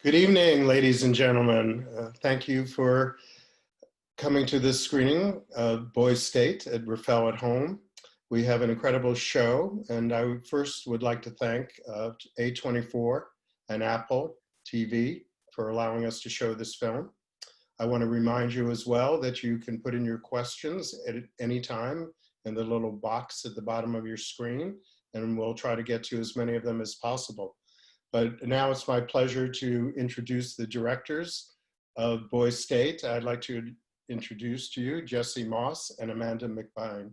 Good evening, ladies and gentlemen. Thank you for coming to this screening of Boys State at Rafael at Home. We have an incredible show, and I first would like to thank A24 and Apple TV for allowing us to show this film. I want to remind you as well that you can put in your questions at any time in the little box at the bottom of your screen, and we'll try to get to as many of them as possible. But now it's my pleasure to introduce the directors of Boys State. I'd like to introduce to you Jesse Moss and Amanda McBaine.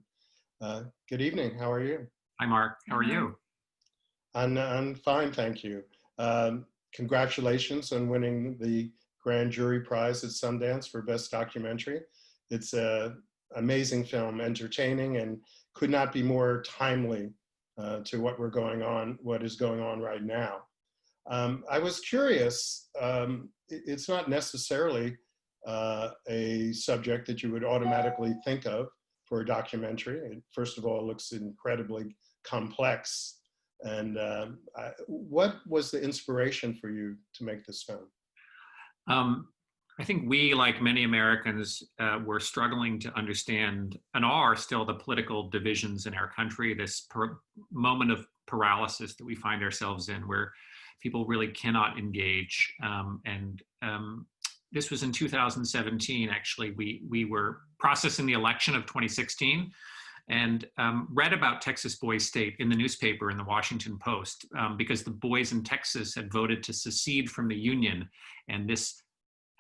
Good evening, how are you? Hi, Mark, how are you? I'm fine, thank you. Congratulations on winning the Grand Jury Prize at Sundance for Best Documentary. It's an amazing film, entertaining, and could not be more timely to what is going on right now. I was curious, it's not necessarily a subject that you would automatically think of for a documentary. First of all, it looks incredibly complex. And what was the inspiration for you to make this film? I think we, like many Americans, were struggling to understand, and are still, the political divisions in our country, this moment of paralysis that we find ourselves in, where people really cannot engage. This was in 2017, actually. We were processing the election of 2016 and read about Texas Boys State in the newspaper, in the Washington Post, because the boys in Texas had voted to secede from the Union. And this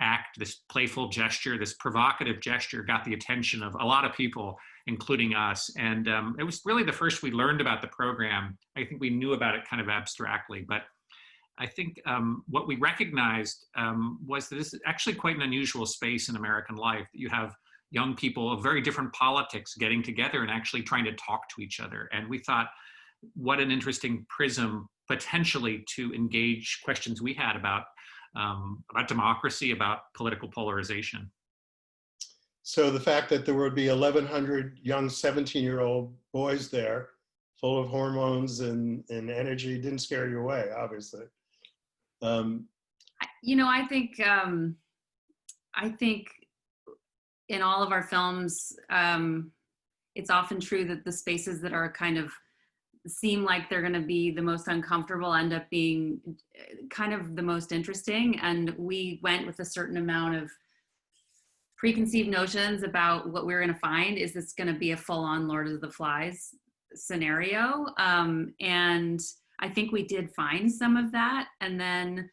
act, this playful gesture, this provocative gesture got the attention of a lot of people, including us. And it was really the first we learned about the program. I think we knew about it kind of abstractly, but I think what we recognized was that this is actually quite an unusual space in American life, that you have young people of very different politics getting together and actually trying to talk to each other. And we thought, what an interesting prism potentially to engage questions we had about democracy, about political polarization. So the fact that there would be 1,100 young 17-year-old boys there, full of hormones and energy, didn't scare you away, obviously. I think in all of our films, it's often true that the spaces that are kind of seem like they're going to be the most uncomfortable end up being kind of the most interesting. And we went with a certain amount of preconceived notions about what we're going to find. Is this going to be a full-on Lord of the Flies scenario? And I think we did find some of that. And then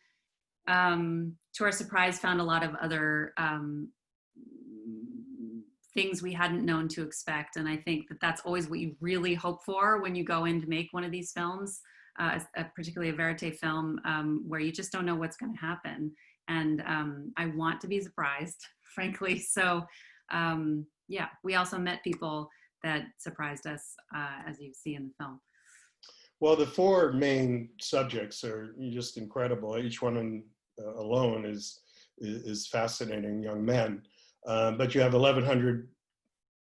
to our surprise, found a lot of other things we hadn't known to expect. And I think that that's always what you really hope for when you go in to make one of these films, particularly a verite film, where you just don't know what's going to happen. And I want to be surprised, frankly. So yeah, we also met people that surprised us, as you see in the film. Well, the four main subjects are just incredible. Each one alone is fascinating young men. But you have 1,100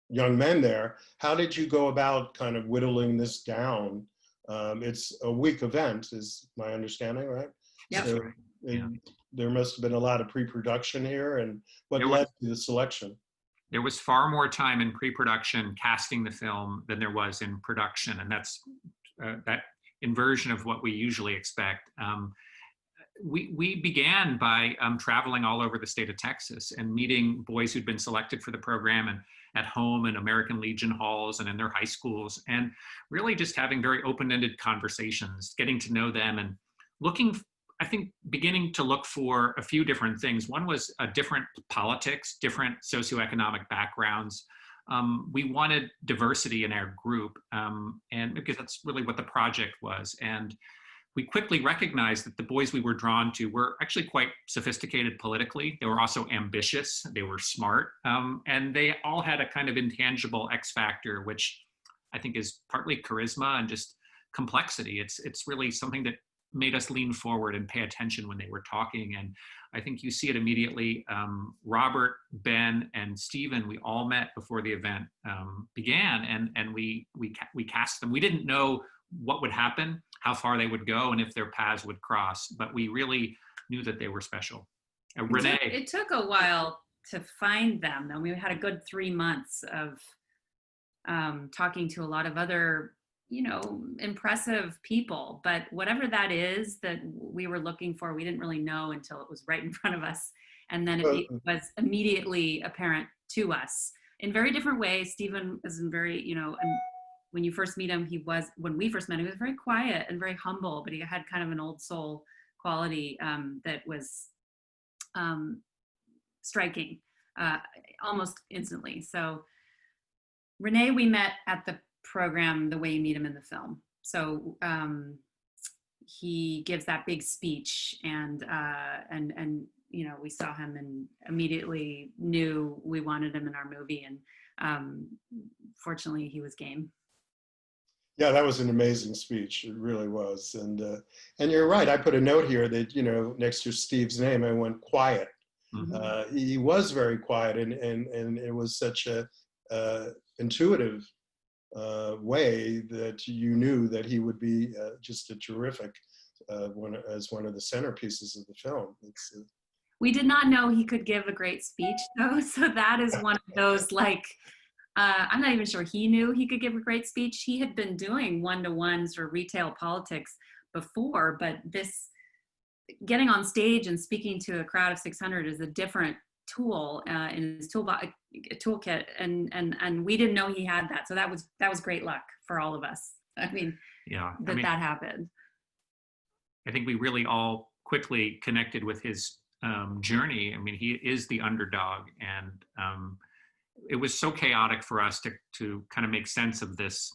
young men there. How did you go about kind of whittling this down? It's a week event, is my understanding, right? Yep. So Yeah. There must have been a lot of pre-production here, and what led to the selection? There was far more time in pre-production casting the film than there was in production, and that's that inversion of what we usually expect. We began by traveling all over the state of Texas and meeting boys who'd been selected for the program and at home in American Legion halls and in their high schools, and really just having very open-ended conversations, getting to know them and beginning to look for a few different things. One was different politics, different socioeconomic backgrounds. We wanted diversity in our group, and because that's really what the project was. And we quickly recognized that the boys we were drawn to were actually quite sophisticated politically. They were also ambitious, they were smart, and they all had a kind of intangible X factor, which I think is partly charisma and just complexity. It's really something that made us lean forward and pay attention when they were talking. And I think you see it immediately. Robert, Ben, and Stephen, we all met before the event began, and we cast them. We didn't know what would happen, how far they would go, and if their paths would cross, but we really knew that they were special. It took a while to find them, though. We had a good 3 months of talking to a lot of other, impressive people. But whatever that is that we were looking for, we didn't really know until it was right in front of us. And then it was immediately apparent to us in very different ways. Stephen is in very, when you first meet him, when we first met him, he was very quiet and very humble, but he had kind of an old soul quality that was striking almost instantly. So Renee, we met at the program the way you meet him in the film. So he gives that big speech, and we saw him and immediately knew we wanted him in our movie, and fortunately he was game. Yeah, that was an amazing speech. It really was. And you're right. I put a note here that, next to Steve's name, I went quiet. Mm-hmm. He was very quiet, and it was such a intuitive way that you knew that he would be just a terrific as one of the centerpieces of the film. We did not know he could give a great speech, though. So that is one of those, I'm not even sure he knew he could give a great speech. He had been doing one-to-ones or retail politics before, but this getting on stage and speaking to a crowd of 600 is a different tool in his toolkit, and we didn't know he had that. So that was great luck for all of us. That happened. I think we really all quickly connected with his journey. He is the underdog, and it was so chaotic for us to kind of make sense of this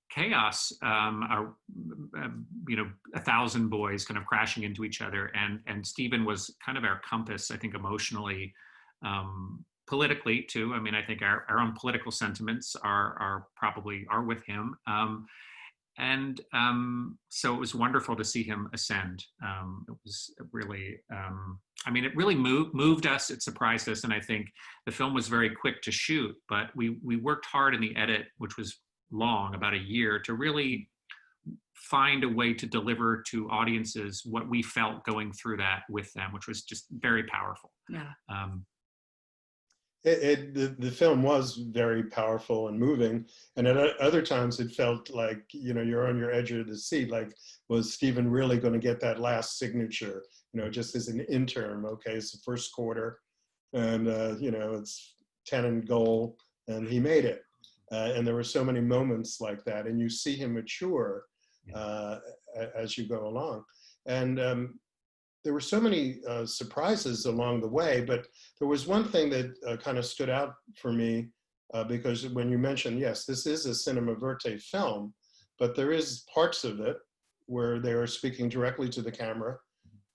chaos. 1,000 boys kind of crashing into each other, and Stephen was kind of our compass, I think, emotionally, politically too. I think our own political sentiments are with him. So it was wonderful to see him ascend. It was really, it really moved us. It surprised us. And I think the film was very quick to shoot, but we worked hard in the edit, which was long, about a year, to really find a way to deliver to audiences what we felt going through that with them, which was just very powerful. Yeah. The film was very powerful and moving, and at other times it felt like you're on your edge of the seat. Like, was Stephen really going to get that last signature? Just as an interim. Okay, it's the first quarter, and it's 10 and goal, and he made it. And there were so many moments like that, and you see him mature as you go along, and there were so many surprises along the way, but there was one thing that kind of stood out for me because when you mentioned, yes, this is a cinema verite film, but there is parts of it where they are speaking directly to the camera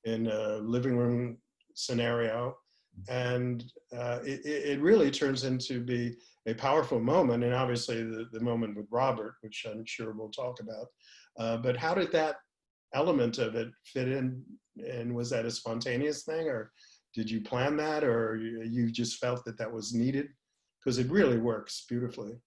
in a living room scenario. And it really turns into be a powerful moment. And obviously the moment with Robert, which I'm sure we'll talk about. But how did that element of it fit in? And was that a spontaneous thing, or did you plan that, or you just felt that was needed? Because it really works beautifully.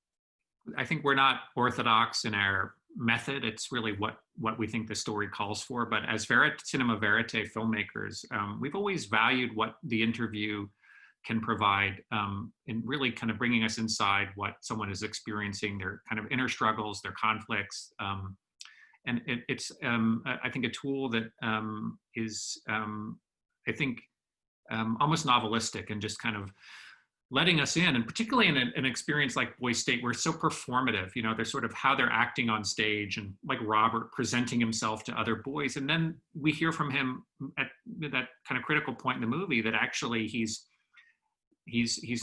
I think we're not orthodox in our method. It's really what we think the story calls for. But as cinema verite filmmakers, we've always valued what the interview can provide in really kind of bringing us inside what someone is experiencing, their kind of inner struggles, their conflicts. And it's, I think, a tool that is, I think, almost novelistic and just kind of letting us in. And particularly in an experience like Boys State, where it's so performative, they're sort of how they're acting on stage, and like Robert presenting himself to other boys. And then we hear from him at that kind of critical point in the movie that actually he's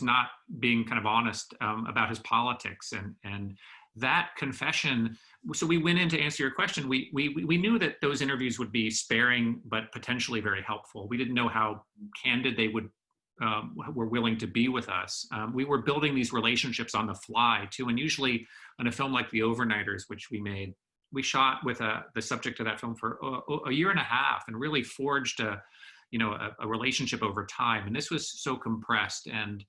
not being kind of honest about his politics, and that confession. So we went in to answer your question. We knew that those interviews would be sparing, but potentially very helpful. We didn't know how candid they were willing to be with us. We were building these relationships on the fly too. And usually on a film like The Overnighters, which we made, we shot with the subject of that film for a year and a half and really forged a relationship over time. And this was so compressed. And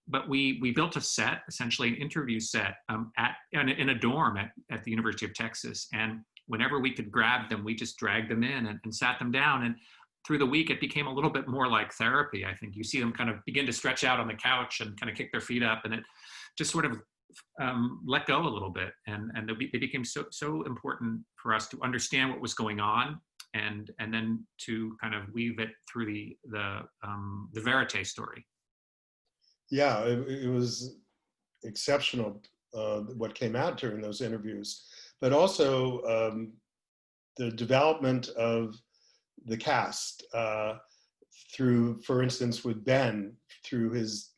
but we built a set, essentially an interview set, in a dorm at the University of Texas. And whenever we could grab them, we just dragged them in and sat them down. And through the week, it became a little bit more like therapy. I think you see them kind of begin to stretch out on the couch and kind of kick their feet up, and it just sort of let go a little bit. And they became so important for us to understand what was going on, and then to kind of weave it through the verite story. Yeah, it was exceptional what came out during those interviews, but also the development of the cast through, for instance, with Ben, through his,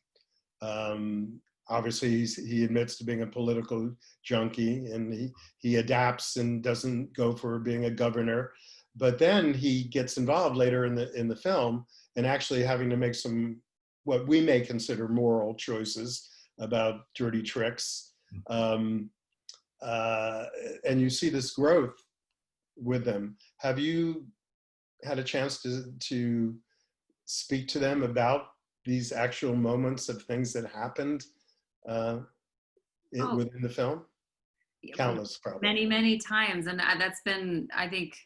obviously he admits to being a political junkie, and he adapts and doesn't go for being a governor, but then he gets involved later in the film and actually having to make some, what we may consider moral choices about dirty tricks. And you see this growth with them. Have you had a chance to speak to them about these actual moments of things that happened within the film? Countless, probably. Many times. And that's been, I think,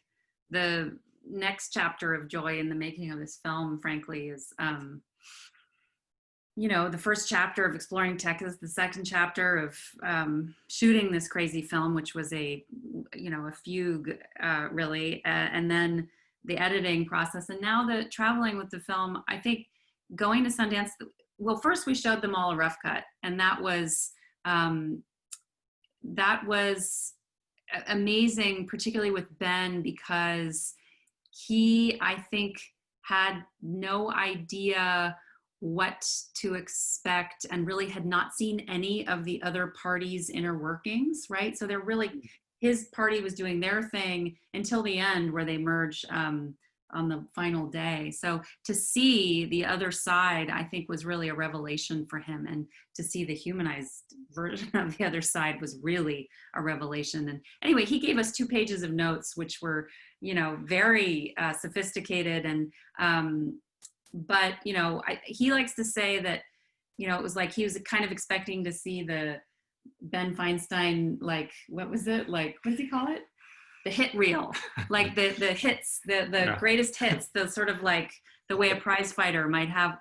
the next chapter of joy in the making of this film, frankly, is the first chapter of exploring Texas, the second chapter of shooting this crazy film, which was a fugue, really, and then the editing process, and now the traveling with the film. I think going to Sundance, well, first we showed them all a rough cut, and that was amazing, particularly with Ben, because he, I think, had no idea what to expect and really had not seen any of the other parties' inner workings, right? So they're really, his party was doing their thing until the end where they merged on the final day. So to see the other side, I think, was really a revelation for him. And to see the humanized version of the other side was really a revelation. And anyway, he gave us 2 pages of notes, which were, very sophisticated. And, but, he likes to say that, it was like he was kind of expecting to see the Ben Feinstein, like, what was it? Like, what does he call it? The hit reel, like the hits, the greatest hits, the sort of like the way a prize fighter might have,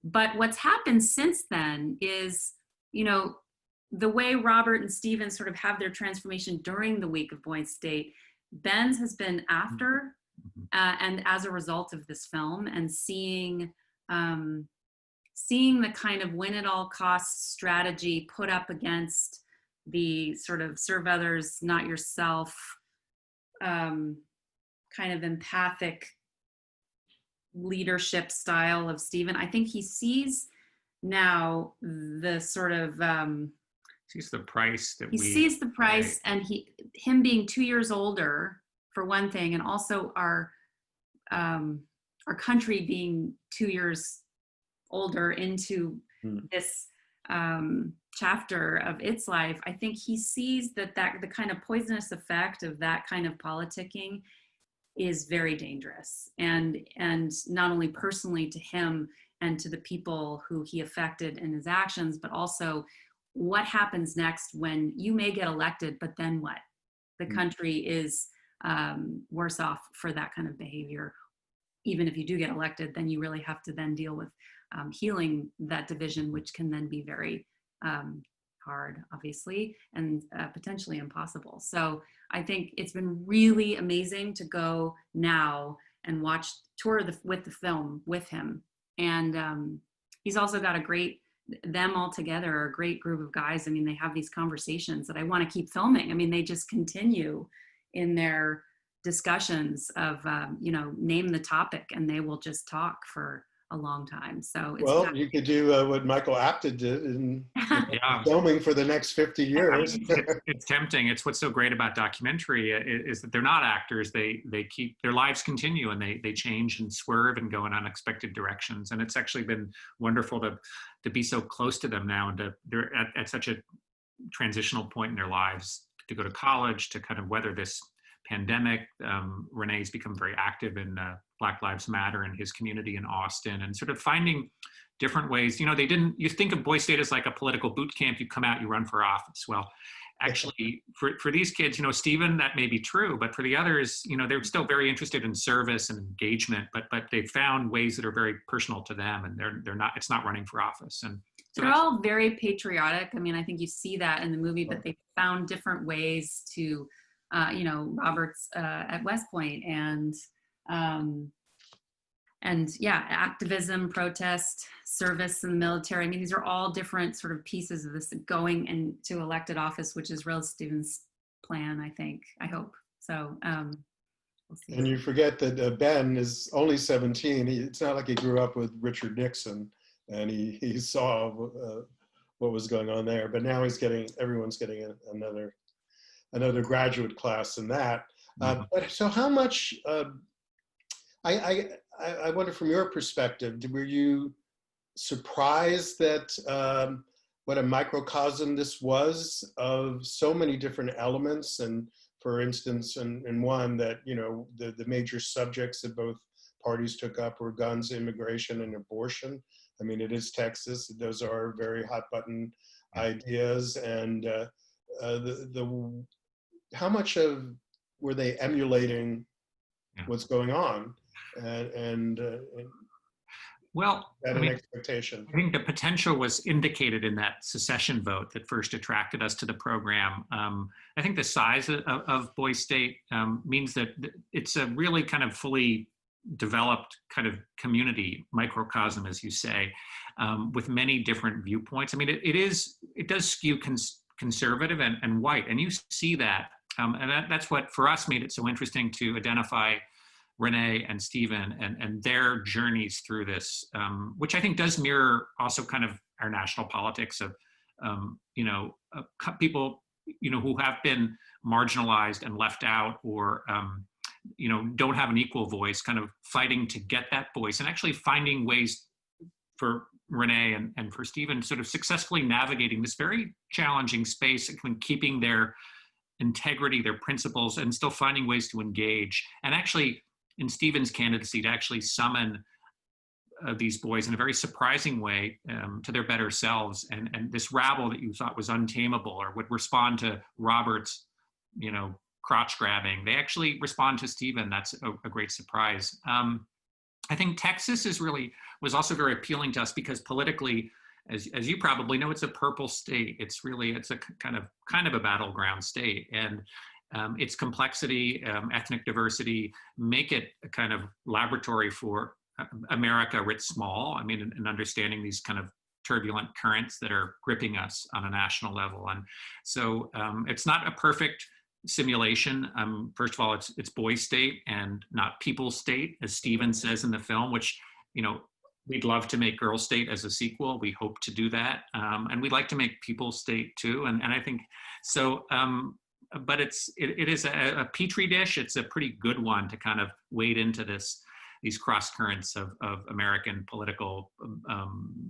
But what's happened since then is, the way Robert and Steven sort of have their transformation during the week of Boys State, Ben's has been after and as a result of this film, and seeing the kind of win at all costs strategy put up against the sort of serve others, not yourself, kind of empathic leadership style of Steven. I think he sees now the sort of sees the price that he sees the price, and him being 2 years older, for one thing, and also our country being 2 years older into this chapter of its life. I think he sees that the kind of poisonous effect of that kind of politicking is very dangerous, and not only personally to him and to the people who he affected in his actions, but also what happens next when you may get elected, but then what? The country is worse off for that kind of behavior. Even if you do get elected, then you really have to then deal with healing that division, which can then be very hard, obviously, and potentially impossible. So I think it's been really amazing to go now and tour with the film with him. And he's also got them all together are a great group of guys. I mean, they have these conversations that I want to keep filming. I mean, they just continue in their discussions of, name the topic, and they will just talk for a long time. So it's you could do what Michael Apted did in filming for the next 50 years. It's tempting. It's what's so great about documentary is that they're not actors. They keep, their lives continue, and they change and swerve and go in unexpected directions. And it's actually been wonderful to be so close to them now, and they're at such a transitional point in their lives, to go to college, to kind of weather this pandemic. Renee's become very active in Black Lives Matter in his community in Austin, and sort of finding different ways. You think of Boys State as like a political boot camp. You come out, you run for office. Well, actually for these kids, Stephen, that may be true, but for the others, they're still very interested in service and engagement, but they've found ways that are very personal to them, and it's not running for office. And so they're all very patriotic. I mean, I think you see that in the movie, but they found different ways to, Robert's at West Point and yeah, activism, protest, service in the military. I mean, these are all different sort of pieces of this going into elected office, which is Rose Stevens' plan, I think, I hope. So we'll see. And you forget that Ben is only 17. It's not like he grew up with Richard Nixon and he saw what was going on there, but now everyone's getting another graduate class in that. But so how much, I wonder from your perspective, were you surprised that what a microcosm this was of so many different elements? And for instance, in one that, the major subjects that both parties took up were guns, immigration, and abortion. I mean, it is Texas. Those are very hot button ideas. And how much were they emulating what's going on? Well, an expectation. I think the potential was indicated in that secession vote that first attracted us to the program. I think the size of Boys State means that it's a really kind of fully developed kind of community microcosm, as you say, with many different viewpoints. I mean, it does skew conservative and white, and you see that. And that's what, for us, made it so interesting to identify Renee and Stephen and their journeys through this, which I think does mirror also kind of our national politics of, people, who have been marginalized and left out or, don't have an equal voice, kind of fighting to get that voice and actually finding ways for Renee and for Stephen sort of successfully navigating this very challenging space and keeping their integrity, their principles, and still finding ways to engage. And actually, in Stephen's candidacy, to actually summon these boys in a very surprising way to their better selves, and this rabble that you thought was untamable or would respond to Robert's, crotch grabbing, they actually respond to Stephen. That's a great surprise. I think Texas was also very appealing to us because politically, as you probably know, it's a purple state. It's a kind of a battleground state, and its complexity, ethnic diversity, make it a kind of laboratory for America writ small. I mean, in understanding these kind of turbulent currents that are gripping us on a national level. And so it's not a perfect simulation. First of all, it's Boys State and not People State, as Stephen says in the film, which, we'd love to make Girl State as a sequel. We hope to do that. And we'd like to make People State too. And I think so. But it is a petri dish. It's a pretty good one to kind of wade into these cross currents of American political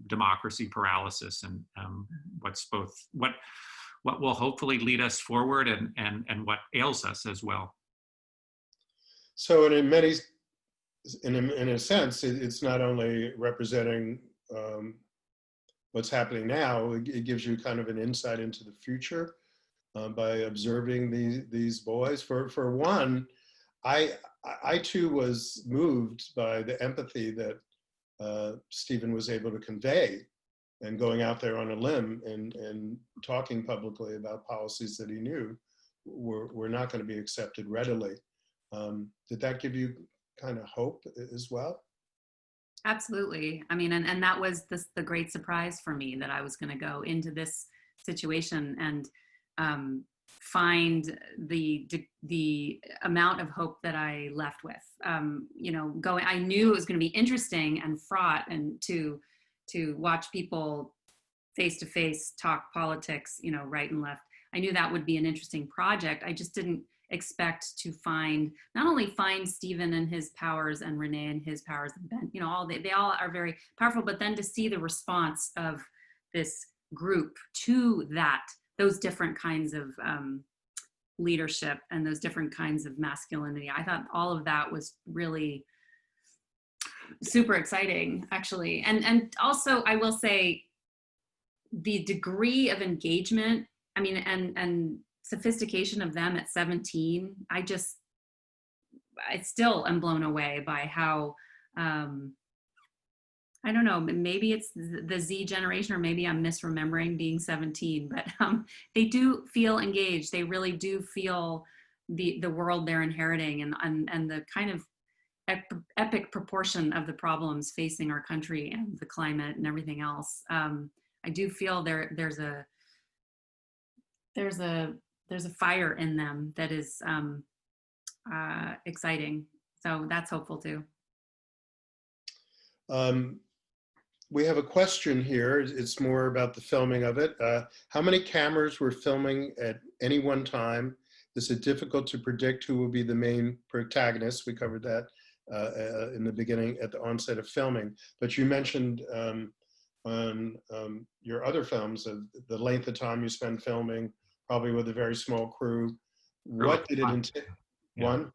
democracy paralysis and what will hopefully lead us forward and what ails us as well. So in a sense, it's not only representing what's happening now, it gives you kind of an insight into the future. By observing these boys. For one, I too was moved by the empathy that Stephen was able to convey, and going out there on a limb and talking publicly about policies that he knew were not going to be accepted readily. Did that give you kind of hope as well? Absolutely. I mean, and that was the great surprise for me, that I was going to go into this situation and find the amount of hope that I left with. I knew it was going to be interesting and fraught, and to watch people face to face talk politics, right and left. I knew that would be an interesting project. I just didn't expect to not only find Stephen and his powers and Renee and his powers, and Ben, they all are very powerful, but then to see the response of this group to those different kinds of leadership and those different kinds of masculinity. I thought all of that was really super exciting, actually. And also, I will say, the degree of engagement I mean, and sophistication of them at 17, I still am blown away by how, I don't know, maybe it's the Z generation, or maybe I'm misremembering being 17, but they do feel engaged. They really do feel the world they're inheriting, and the kind of epic proportion of the problems facing our country and the climate and everything else. I do feel there's a fire in them that is exciting. So that's hopeful too. We have a question here. It's more about the filming of it. How many cameras were filming at any one time? Is it difficult to predict who will be the main protagonist? We covered that in the beginning at the onset of filming. But you mentioned on your other films of the length of time you spend filming, probably with a very small crew. What did it entail? Yeah. One?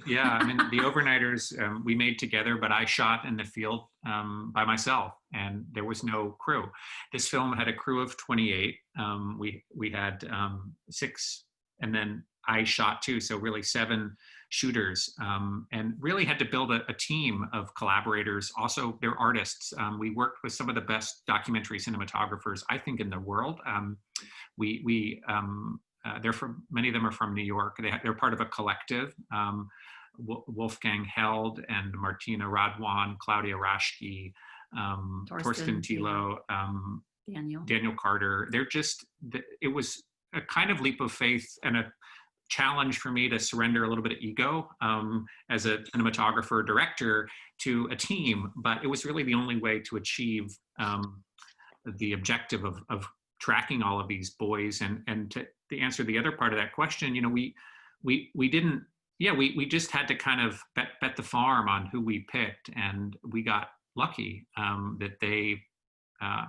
Yeah, I mean, the overnighters we made together, but I shot in the field by myself, and there was no crew. This film had a crew of 28. We had 6, and then I shot 2, so really 7 shooters, and really had to build a team of collaborators. Also, they're artists. We worked with some of the best documentary cinematographers, I think, in the world. Many of them are from New York. They're part of a collective. Wolfgang Held and Martina Radwan, Claudia Raschke, Torsten Thilo, Daniel Carter. It was a kind of leap of faith and a challenge for me to surrender a little bit of ego as a cinematographer director to a team, but it was really the only way to achieve the objective of tracking all of these boys. And to answer the other part of that question, we just had to kind of bet the farm on who we picked, and we got lucky that they,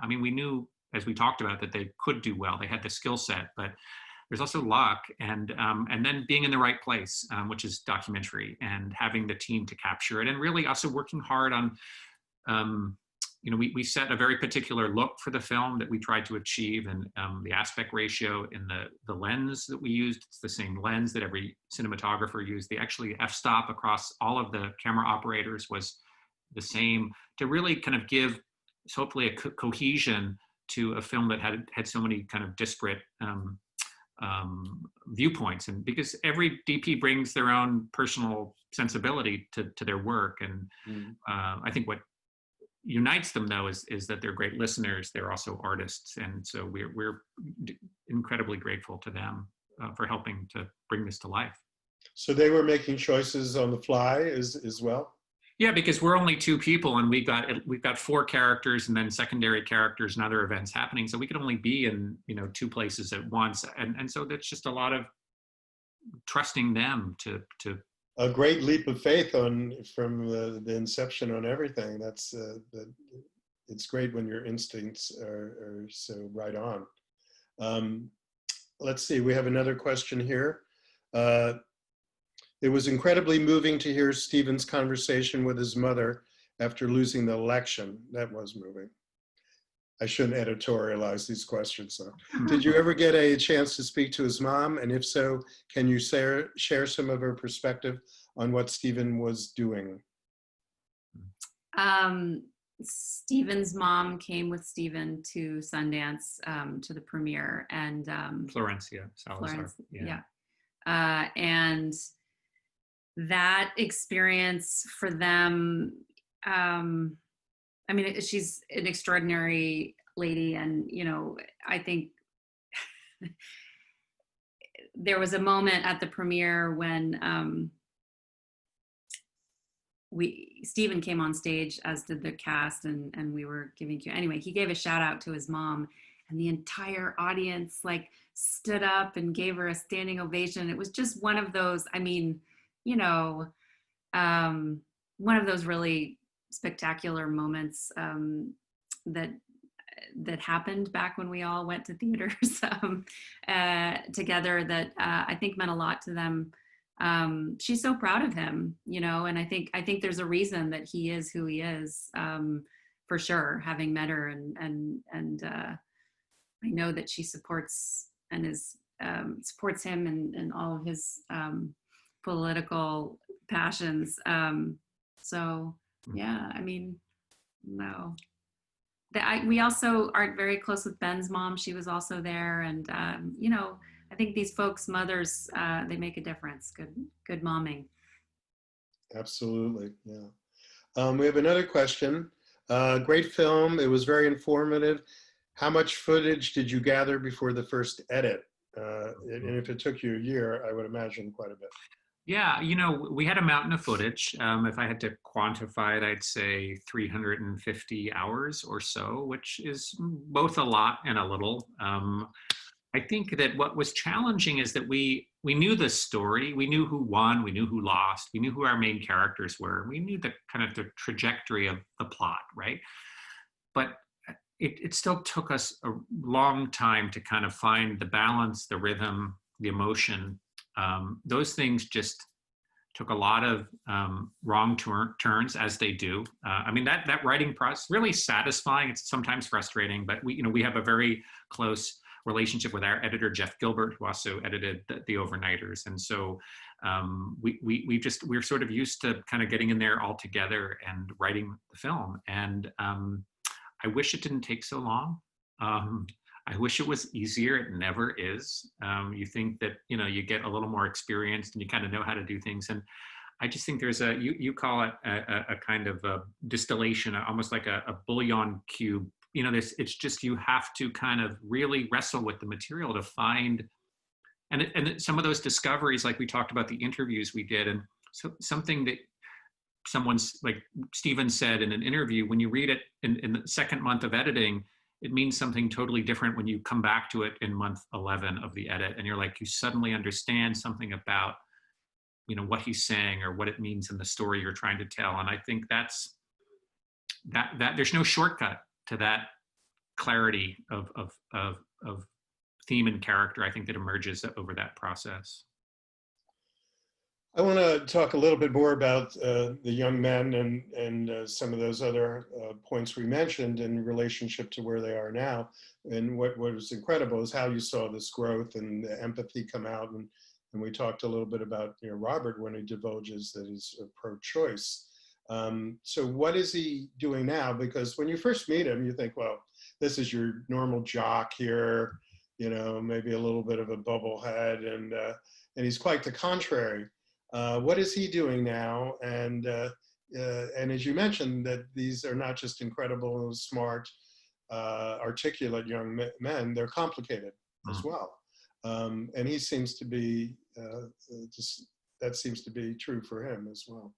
we knew, as we talked about, that they could do well. They had the skill set, but there's also luck, and then being in the right place, which is documentary, and having the team to capture it, and really also working hard on, we set a very particular look for the film that we tried to achieve, and the aspect ratio in the lens that we used, it's the same lens that every cinematographer used. The actually f-stop across all of the camera operators was the same, to really kind of give, hopefully, a cohesion to a film that had so many kind of disparate viewpoints, and because every DP brings their own personal sensibility to their work, and I think what unites them, though, is that they're great listeners. They're also artists, and so we're incredibly grateful to them for helping to bring this to life. So they were making choices on the fly as well? Yeah, because we're only 2 people, and we've got 4 characters and then secondary characters and other events happening. So we could only be in 2 places at once, and so that's just a lot of trusting them to. A great leap of faith from the inception on everything. That's it's great when your instincts are so right on. Let's see, we have another question here. It was incredibly moving to hear Stephen's conversation with his mother after losing the election. That was moving. I shouldn't editorialize these questions, though. Did you ever get a chance to speak to his mom? And if so, can you share some of her perspective on what Stephen was doing? Stephen's mom came with Stephen to Sundance, to the premiere, and Florencia Salazar. Yeah. And that experience for them, she's an extraordinary lady, and I think there was a moment at the premiere when Stephen came on stage, as did the cast, and we were giving anyway, he gave a shout out to his mom, and the entire audience stood up and gave her a standing ovation. It was just one of those, one of those really spectacular moments that happened back when we all went to theaters together, that I think meant a lot to them. She's so proud of him, and I think there's a reason that he is who he is, for sure, having met her, and I know that she supports is supports him in all of his political passions. So yeah, I mean, no. We also are very close with Ben's mom. She was also there, and you know, I think these folks, mothers, they make a difference. Good momming. Absolutely, yeah. We have another question. Great film. It was very informative. How much footage did you gather before the first edit? And if it took you a year, I would imagine quite a bit. Yeah, you know, we had a mountain of footage. If I had to quantify it, I'd say 350 hours or so, which is both a lot and a little. I think that what was challenging is that we knew the story, we knew who won, we knew who lost, we knew who our main characters were, we knew the kind of the trajectory of the plot, right? But it still took us a long time to kind of find the balance, the rhythm, the emotion. Those things just took a lot of wrong turns, as they do. I mean, that writing process really satisfying. It's sometimes frustrating, but we have a very close relationship with our editor Jeff Gilbert, who also edited the Overnighters, and so we're sort of used to kind of getting in there all together and writing the film. And I wish it didn't take so long. I wish it was easier. It never is. You think that, you get a little more experienced and you kind of know how to do things. And I just think there's you call it a kind of a distillation, almost like a bouillon cube. It's just, you have to kind of really wrestle with the material to find, and some of those discoveries, like we talked about the interviews we did, and so something that someone's like Stephen said in an interview, when you read it in the second month of editing, it means something totally different when you come back to it in month 11 of the edit, and you're like, you suddenly understand something about, what he's saying or what it means in the story you're trying to tell. And I think that there's no shortcut to that clarity of theme and character, I think, that emerges over that process. I want to talk a little bit more about the young men and some of those other points we mentioned in relationship to where they are now. And what was incredible is how you saw this growth and the empathy come out. And we talked a little bit about Robert when he divulges that he's pro-choice. So what is he doing now? Because when you first meet him, you think, well, this is your normal jock here, maybe a little bit of a bubblehead, and he's quite the contrary. What is he doing now? And as you mentioned, that these are not just incredible, smart, articulate young men, they're complicated as well. And he seems to be, that seems to be true for him as well.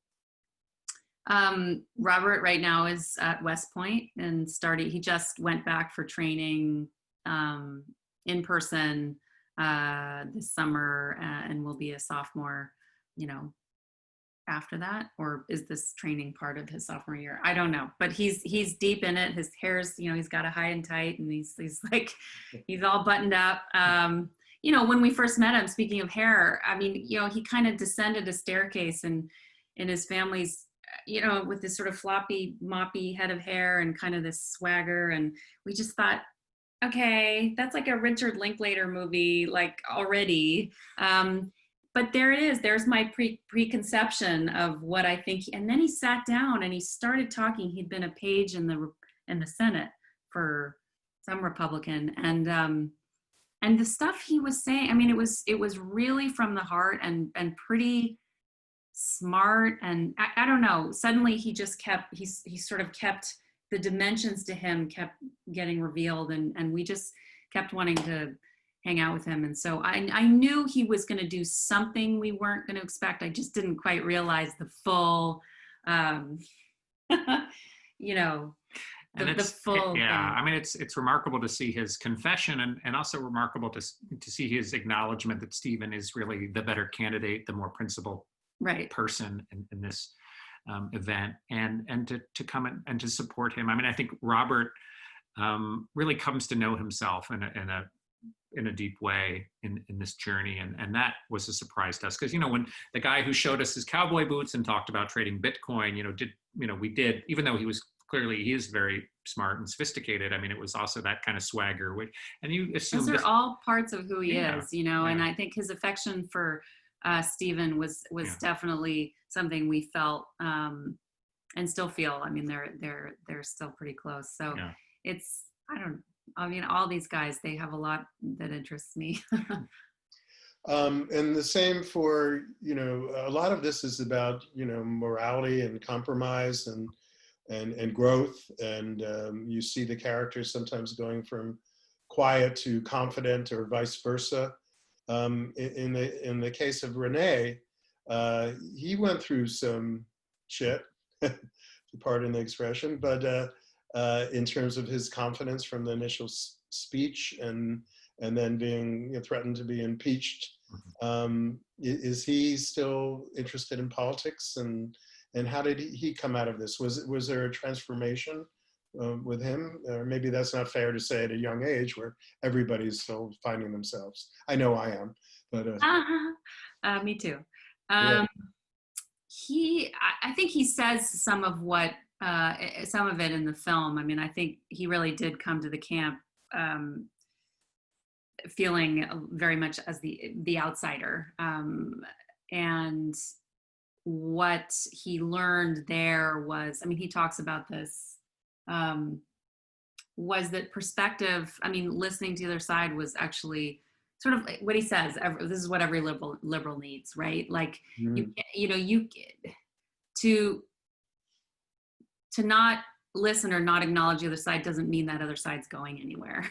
Robert right now is at West Point and he just went back for training in person this summer, and will be a sophomore after that. Or is this training part of his sophomore year? I don't know, but he's deep in it. His hair's, he's got a high and tight, and he's like, he's all buttoned up. When we first met him, speaking of hair, I mean, he kind of descended a staircase and in his family's, with this sort of floppy, moppy head of hair and kind of this swagger. And we just thought, okay, that's like a Richard Linklater movie, like already. But there it is. There's my preconception of what I think. And then he sat down and he started talking. He'd been a page in the Senate for some Republican, and the stuff he was saying, I mean, it was really from the heart and pretty smart. And I don't know, suddenly he just kept, he sort of kept, the dimensions to him kept getting revealed, and we just kept wanting to hang out with him. And so I knew he was going to do something we weren't going to expect. I just didn't quite realize the full, the full. Yeah, I mean, it's remarkable to see his confession, and also remarkable to see his acknowledgement that Stephen is really the better candidate, the more principled person in this event, and to come and to support him. I mean, I think Robert really comes to know himself in a deep way in this journey, and that was a surprise to us, because when the guy who showed us his cowboy boots and talked about trading Bitcoin, we did, even though he was clearly he is very smart and sophisticated. I mean, it was also that kind of swagger, which, and you assume those are all parts of who he Yeah, is, you know, and yeah. I think his affection for Stephen was Yeah. definitely something we felt and still feel. I mean, they're still pretty close. So Yeah. it's, I mean, all these guys, they have a lot that interests me. And the same for, you know, a lot of this is about, you know, morality and compromise and growth. And you see the characters sometimes going from quiet to confident or vice versa. In the case of Renee, he went through some shit, pardon the expression, but in terms of his confidence from the initial speech and then being, you know, threatened to be impeached. Is he still interested in politics, and how did he come out of this? Was there a transformation with him? Or maybe that's not fair to say at a young age where everybody's still finding themselves. I know I am, but Me too. yeah. I think he says some of it in the film. I mean, I think he really did come to the camp feeling very much as the outsider, and what he learned there was, I mean, he talks about this, was that perspective, I mean, listening to the other side was actually sort of what he says, this is what every liberal needs, right? Like, to not listen or not acknowledge the other side doesn't mean that other side's going anywhere.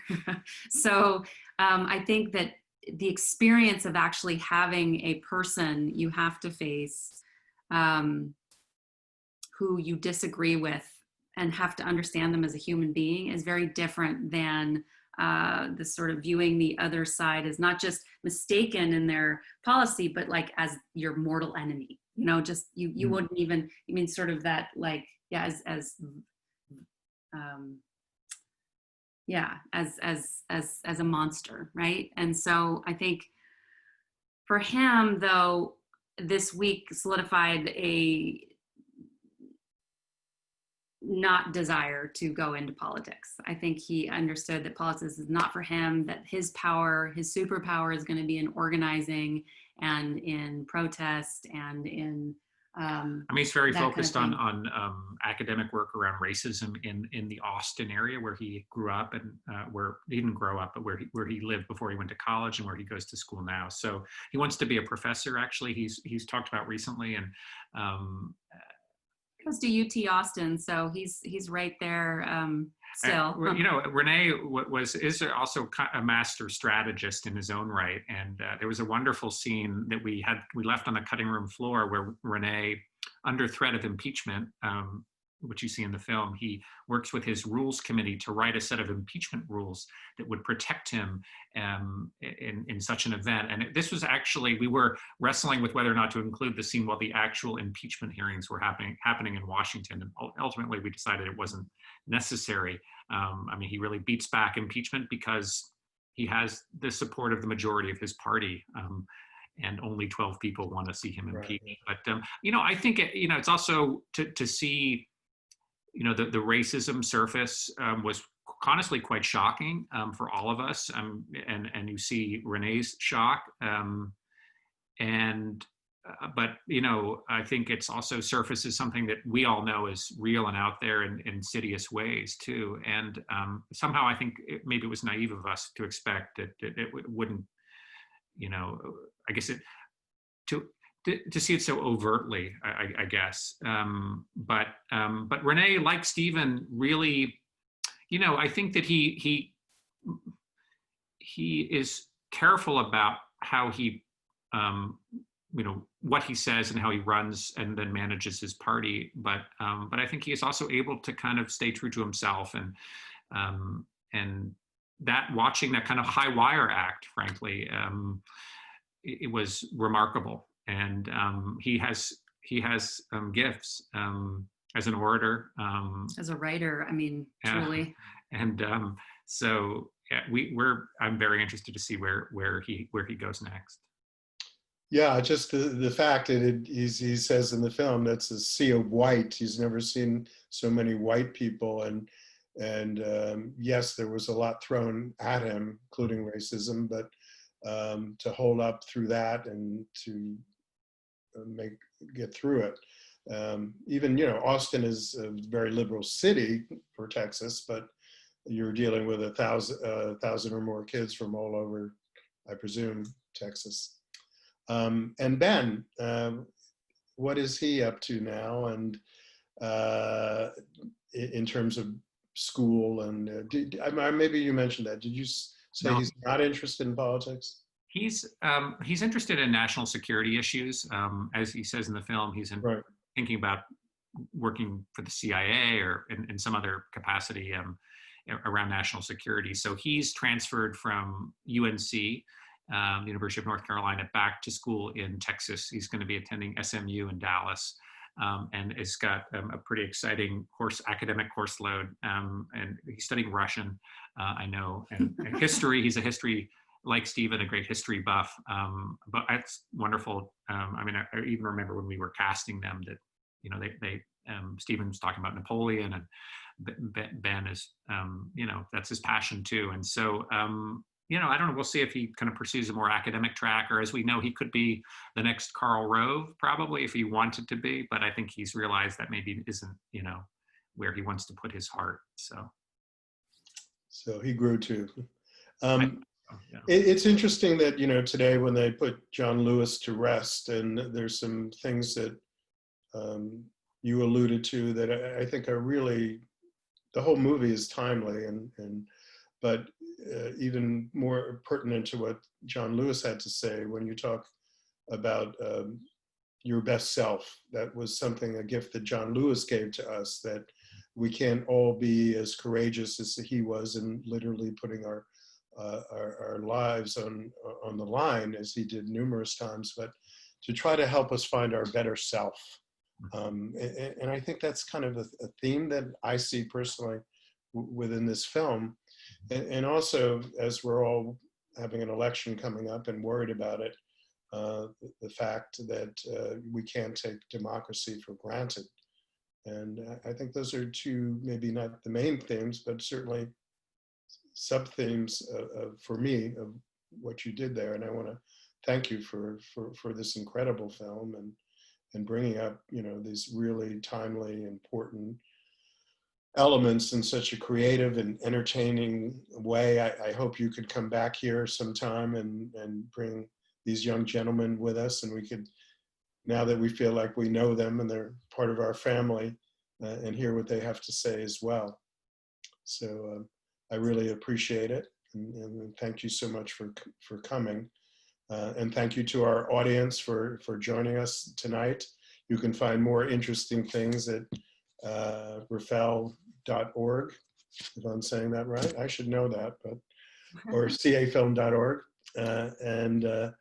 So I think that the experience of actually having a person you have to face who you disagree with and have to understand them as a human being is very different than the sort of viewing the other side as not just mistaken in their policy, but like as your mortal enemy, you know, just you wouldn't even, I mean, sort of that, like, yeah, as a monster, right? And so I think for him, though, this week solidified a not desire to go into politics. I think he understood that politics is not for him, that his power, his superpower is going to be in organizing and in protest and in I mean, he's very focused on academic work around racism in the Austin area where he grew up, and where he didn't grow up, but where he lived before he went to college and where he goes to school now. So he wants to be a professor. Actually, he's talked about recently, and goes to UT Austin, so he's right there still. You know, Renee is also a master strategist in his own right, and there was a wonderful scene that we left on the cutting room floor where Renee, under threat of impeachment, which you see in the film, he works with his rules committee to write a set of impeachment rules that would protect him in such an event. And this was actually, we were wrestling with whether or not to include the scene while the actual impeachment hearings were happening in Washington. And ultimately we decided it wasn't necessary. I mean, he really beats back impeachment because he has the support of the majority of his party. And only 12 people want to see him impeached. Right. But, you know, I think, it's also to see, the racism surface was honestly quite shocking for all of us. And you see Renee's shock. But, I think it's also surfaces something that we all know is real and out there in insidious ways too. And somehow I think maybe it was naive of us to expect that it wouldn't, I guess to see it so overtly, I guess. But Renee, like Stephen, really, I think that he is careful about how he, what he says and how he runs and then manages his party. But I think he is also able to kind of stay true to himself, and that, watching that kind of high wire act, frankly, it was remarkable. And he has gifts as an orator, as a writer. I mean, truly. And so yeah, I'm very interested to see where he goes next. Yeah, just the fact that he says in the film that's a sea of white. He's never seen so many white people, and yes, there was a lot thrown at him, including racism, but to hold up through that and to get through it. Even, you know, Austin is a very liberal city for Texas, but you're dealing with 1,000 or more kids from all over, I presume, Texas. And Ben, what is he up to now? And in terms of school, and maybe you mentioned that. Did you say No. he's not interested in politics? He's interested in national security issues. As he says in the film, he's Right. thinking about working for the CIA or in some other capacity around national security. So he's transferred from UNC, the University of North Carolina, back to school in Texas. He's going to be attending SMU in Dallas. And it's got a pretty exciting academic course load. And he's studying Russian, I know, and history. He's a history, like Stephen, a great history buff. But it's wonderful. I mean, I even remember when we were casting them that, you know, Stephen was talking about Napoleon, and Ben is, you know, that's his passion too. And so, you know, I don't know, we'll see if he kind of pursues a more academic track, or as we know, he could be the next Karl Rove, probably, if he wanted to be, but I think he's realized that maybe isn't, you know, where he wants to put his heart, so. So he grew too. Yeah. It's interesting that, you know, today when they put John Lewis to rest, and there's some things that you alluded to that I think are really, the whole movie is timely, but even more pertinent to what John Lewis had to say when you talk about your best self. That was a gift that John Lewis gave to us, that we can't all be as courageous as he was in literally putting our lives on the line, as he did numerous times, but to try to help us find our better self. And I think that's kind of a theme that I see personally within this film. And also, as we're all having an election coming up and worried about it, the fact that we can't take democracy for granted. And I think those are two, maybe not the main themes, but certainly sub-themes for me of what you did there. And I want to thank you for this incredible film and bringing up, you know, these really timely, important elements in such a creative and entertaining way. I hope you could come back here sometime and bring these young gentlemen with us, and we could, now that we feel like we know them and they're part of our family, and hear what they have to say as well. So I really appreciate it, and thank you so much for coming. And thank you to our audience for joining us tonight. You can find more interesting things at rafel.org, if I'm saying that right. I should know that, but, or cafilm.org. And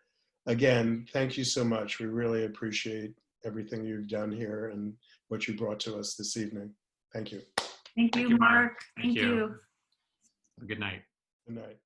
again, thank you so much. We really appreciate everything you've done here and what you brought to us this evening. Thank you. Thank you, Mark. Thank you. Good night. Good night.